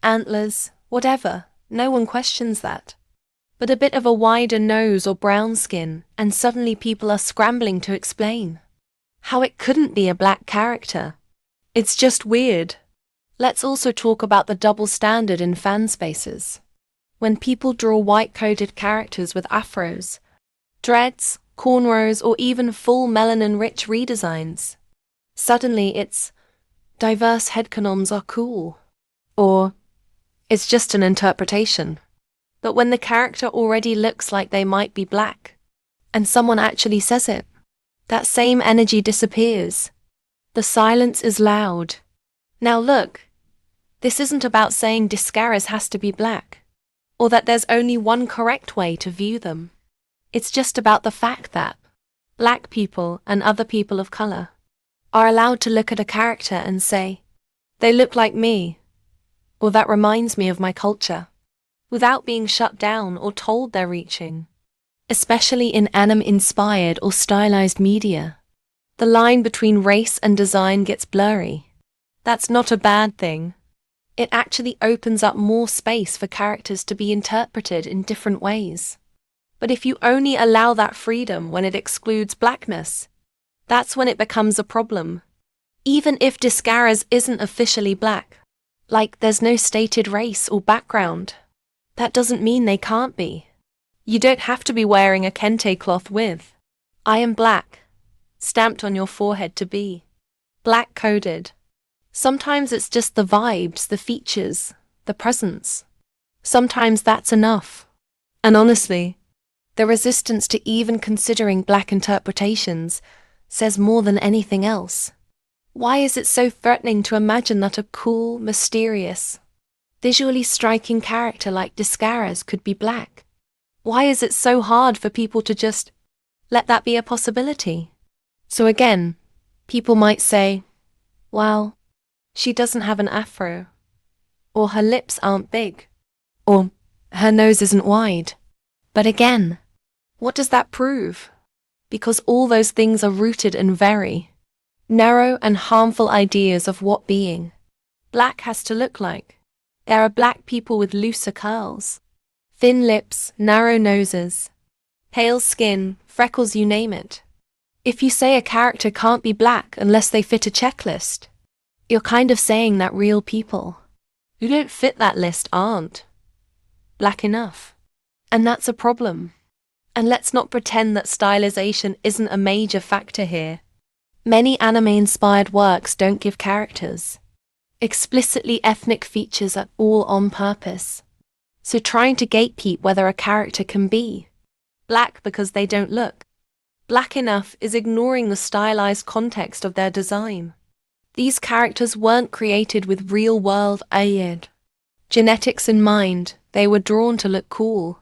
antlers, whatever, no one questions that. But a bit of a wider nose or brown skin, and suddenly people are scrambling to explain how it couldn't be a black character. It's just weird. Let's also talk about the double standard in fan spaces. When people draw white-coded characters with afros, dreads, cornrows, or even full melanin-rich redesigns, suddenly it's diverse headcanons are cool. Or it's just an interpretation. But when the character already looks like they might be black, and someone actually says it, that same energy disappears. The silence is loud. Now look, this isn't about saying desscaras has to be black, or that there's only one correct way to view them. It's just about the fact that black people and other people of color are allowed to look at a character and say, they look like me, or that reminds me of my culture, without being shut down or told they're reaching. Especially in anime-inspired or stylized media, the line between race and design gets blurry. That's not a bad thing. It actually opens up more space for characters to be interpreted in different ways. But if you only allow that freedom when it excludes blackness, that's when it becomes a problem. Even if desscaras isn't officially black, like there's no stated race or background, that doesn't mean they can't be. You don't have to be wearing a kente cloth with "I am black" stamped on your forehead to be black-coded. Sometimes it's just the vibes, the features, the presence. Sometimes that's enough. And honestly, the resistance to even considering black interpretations says more than anything else. Why is it so threatening to imagine that a cool, mysterious, visually striking character like desscaras could be black? Why is it so hard for people to just let that be a possibility? So again, people might say, well, she doesn't have an afro, or her lips aren't big, or her nose isn't wide. But again, what does that prove? Because all those things are rooted in very narrow and harmful ideas of what being black has to look like. There are black people with looser curls, thin lips, narrow noses, pale skin, freckles, you name it. If you say a character can't be black unless they fit a checklist, you're kind of saying that real people who don't fit that list aren't black enough. And that's a problem. And let's not pretend that stylization isn't a major factor here. Many anime-inspired works don't give characters explicitly ethnic features at all on purpose. So trying to gatekeep whether a character can be black because they don't look black enough is ignoring the stylized context of their design. These characters weren't created with real-world genetics in mind. They were drawn to look cool,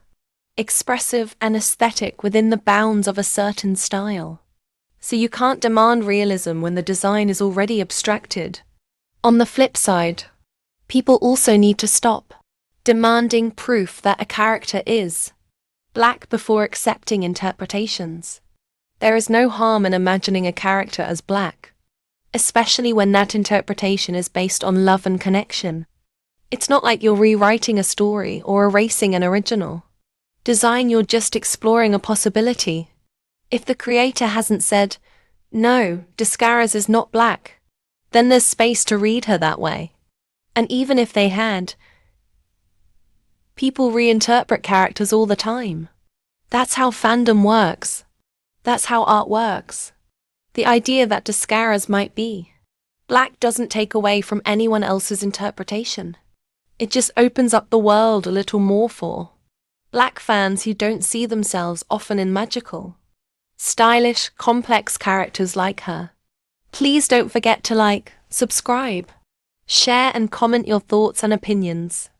expressive and aesthetic within the bounds of a certain style. So you can't demand realism when the design is already abstracted. On the flip side, people also need to stop demanding proof that a character is black before accepting interpretations. There is no harm in imagining a character as black, especially when that interpretation is based on love and connection. It's not like you're rewriting a story or erasing an original design, you're just exploring a possibility. If the creator hasn't said, no, desscaras is not black, then there's space to read her that way. And even if they had, people reinterpret characters all the time. That's how fandom works. That's how art works. The idea that desscaras might be black doesn't take away from anyone else's interpretation. It just opens up the world a little more for black fans who don't see themselves often in magical, stylish, complex characters like her. Please don't forget to like, subscribe, share and comment your thoughts and opinions.